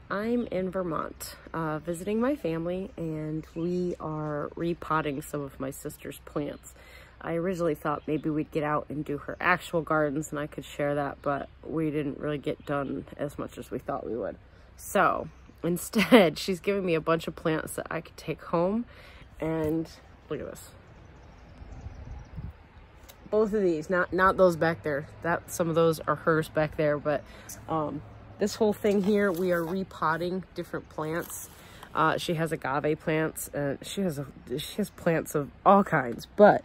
I'm in Vermont visiting my family, and we are repotting some of my sister's plants. I originally thought maybe we'd get out and do her actual gardens and I could share that, but we didn't really get done as much as we thought we would. So instead, she's giving me a bunch of plants that I could take home, and look at this. Both of these, not those back there. Some of those are hers back there, but this whole thing here, we are repotting different plants. She has agave plants, and she has plants of all kinds, but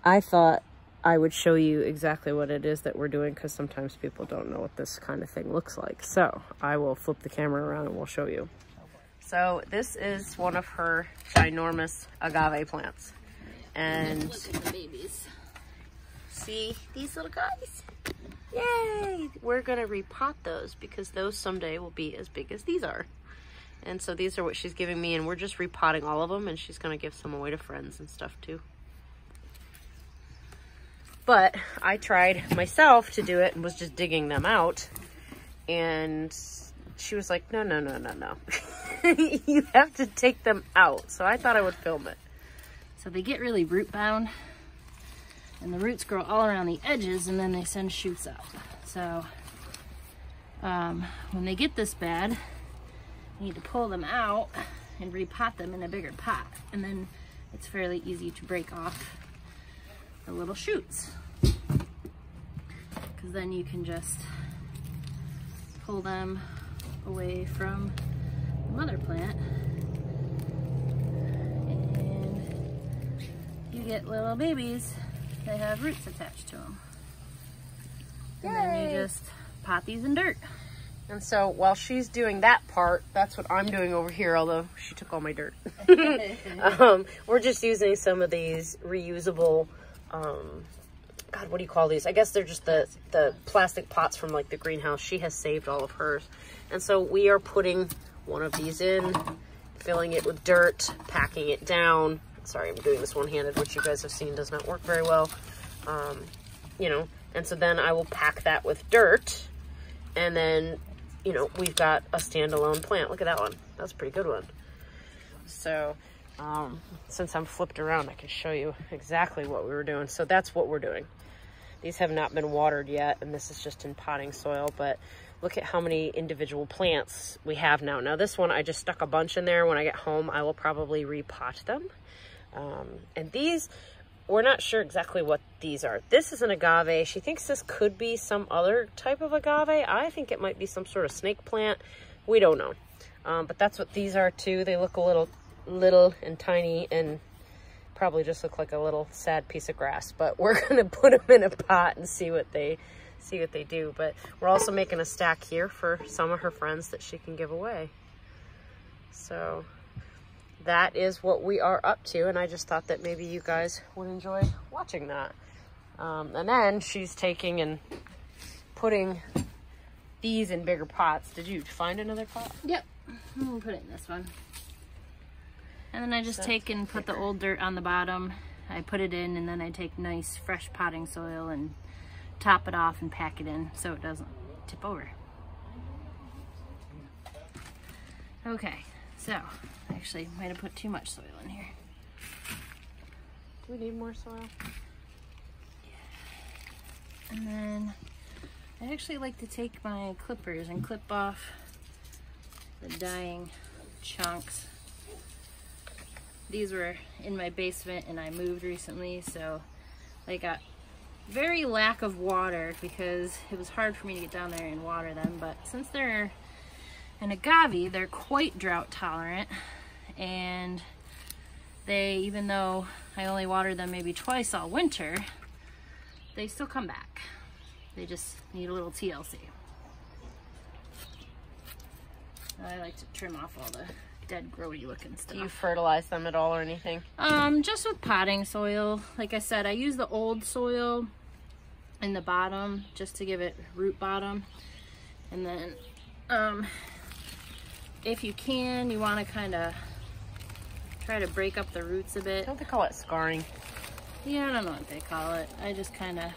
I thought I would show you exactly what it is that we're doing, because sometimes people don't know what this kind of thing looks like. So I will flip the camera around and we'll show you. So this is one of her ginormous agave plants. And look at the babies. See these little guys? Yay! We're gonna repot those because those someday will be as big as these are. And so these are what she's giving me, and we're just repotting all of them, and she's gonna give some away to friends and stuff too. But I tried myself to do it and was just digging them out, and she was like, no. You have to take them out. So I thought I would film it. So they get really root bound, and the roots grow all around the edges, and then they send shoots out. So when they get this bad, you need to pull them out and repot them in a bigger pot, and then it's fairly easy to break off the little shoots, because then you can just pull them away from the mother plant, and you get little babies that have roots attached to them. And then you just pot these in dirt. And so while she's doing that part, that's what I'm doing over here, although she took all my dirt. We're just using some of these reusable, God, what do you call these? I guess they're just the plastic pots from like the greenhouse. She has saved all of hers. And so we are putting one of these in, filling it with dirt, packing it down. Sorry, I'm doing this one-handed, which you guys have seen does not work very well. You know, and so then I will pack that with dirt, and then, you know, we've got a standalone plant. Look at that one. That's a pretty good one. So since I'm flipped around, I can show you exactly what we were doing. So that's what we're doing. These have not been watered yet, and this is just in potting soil, but look at how many individual plants we have now. Now this one, I just stuck a bunch in there. When I get home, I will probably repot them. And these, we're not sure exactly what these are. This is an agave. She thinks this could be some other type of agave. I think it might be some sort of snake plant. We don't know. But that's what these are too. They look a little and tiny, and probably just look like a little sad piece of grass. But we're gonna put them in a pot and see what they do. But we're also making a stack here for some of her friends that she can give away. So that is what we are up to, and I just thought that maybe you guys would enjoy watching that. And then she's taking and putting these in bigger pots. Did you find another pot? Yep, I'm gonna put it in this one. And then I just take and put the old dirt on the bottom. I put it in, and then I take nice fresh potting soil and top it off and pack it in so it doesn't tip over. Okay, so actually might have put too much soil in here. Do we need more soil? And then I actually like to take my clippers and clip off the dying chunks. These were in my basement and I moved recently, so they got very lack of water because it was hard for me to get down there and water them. But since they're an agave, they're quite drought tolerant, and they, even though I only water them maybe twice all winter, they still come back. They just need a little TLC. I like to trim off all the dead grody looking stuff. Do you fertilize them at all or anything? Just with potting soil. Like I said, I use the old soil in the bottom just to give it root bottom. And then if you can, you want to kind of try to break up the roots a bit. Don't they call it scarring? Yeah, I don't know what they call it. I just kind of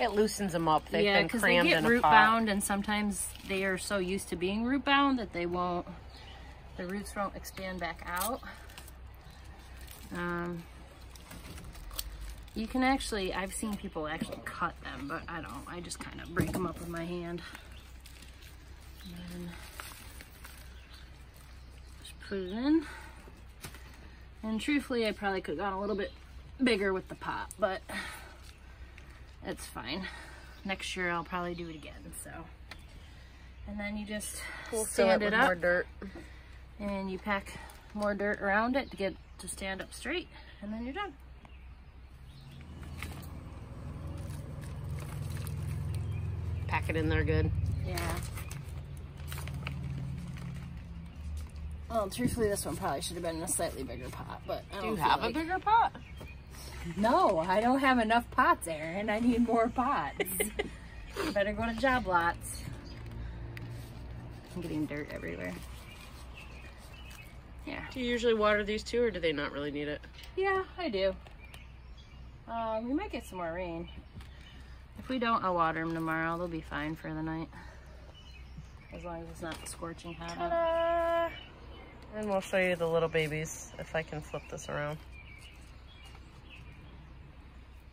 It loosens them up. They've been because crammed they in get a root pot. bound, and sometimes they are so used to being root bound that the roots won't expand back out. You can actually, I've seen people actually cut them, but I don't. I just kind of break them up with my hand. And then just put it in. And truthfully, I probably could have gone a little bit bigger with the pot, but it's fine. Next year I'll probably do it again. So, and then you just stand it up, more dirt, and you pack more dirt around it to get to stand up straight, and then you're done. pack it in there good. Yeah. Well, truthfully, this one probably should have been in a slightly bigger pot, but I don't Do you feel have like... a bigger pot? No, I don't have enough pots, Erin. I need more pots. You better go to Job Lots. I'm getting dirt everywhere. Yeah. Do you usually water these too, or do they not really need it? Yeah, I do. We might get some more rain. If we don't, I'll water them tomorrow. They'll be fine for the night. As long as it's not scorching hot out. Ta-da! And we'll show you the little babies, if I can flip this around.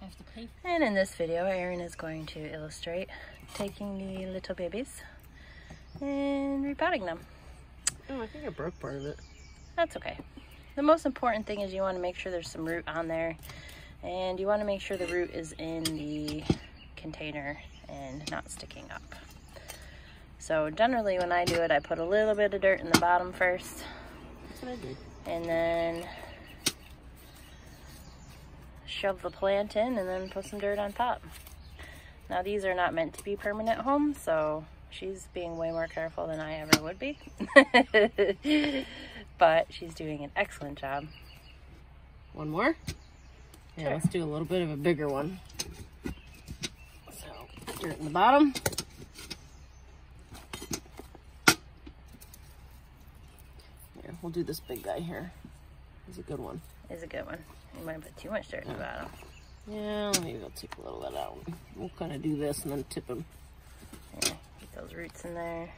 I have to pay. And in this video, Erin is going to illustrate taking the little babies and repotting them. Oh, I think I broke part of it. That's okay. The most important thing is you want to make sure there's some root on there, and you want to make sure the root is in the container and not sticking up. So generally when I do it, I put a little bit of dirt in the bottom first. That's what I did. And then shove the plant in and then put some dirt on top. Now these are not meant to be permanent homes, so she's being way more careful than I ever would be. But she's doing an excellent job. One more? Yeah, Sure. Let's do a little bit of a bigger one. So, dirt in the bottom. Here, we'll do this big guy here. He's a good one. Is a good one. You might put too much dirt in the bottom. Yeah, maybe I'll take a little bit out. We'll kind of do this and then tip him. Yeah, get those roots in there.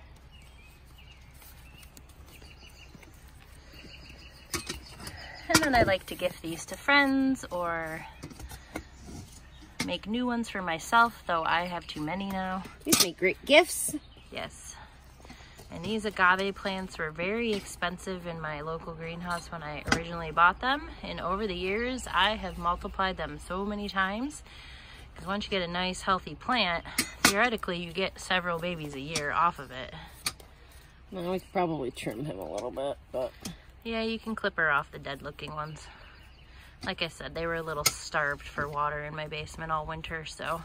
And then I like to gift these to friends or make new ones for myself, though I have too many now. These make great gifts. Yes. And these agave plants were very expensive in my local greenhouse when I originally bought them. And over the years, I have multiplied them so many times. Because once you get a nice, healthy plant, theoretically, you get several babies a year off of it. Well, we could probably trim him a little bit, but... Yeah, you can clip her off the dead-looking ones. Like I said, they were a little starved for water in my basement all winter, so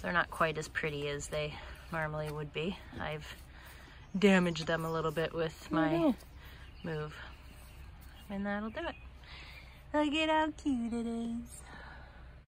they're not quite as pretty as they normally would be. I've damaged them a little bit with my move. And that'll do it. Look at how cute it is.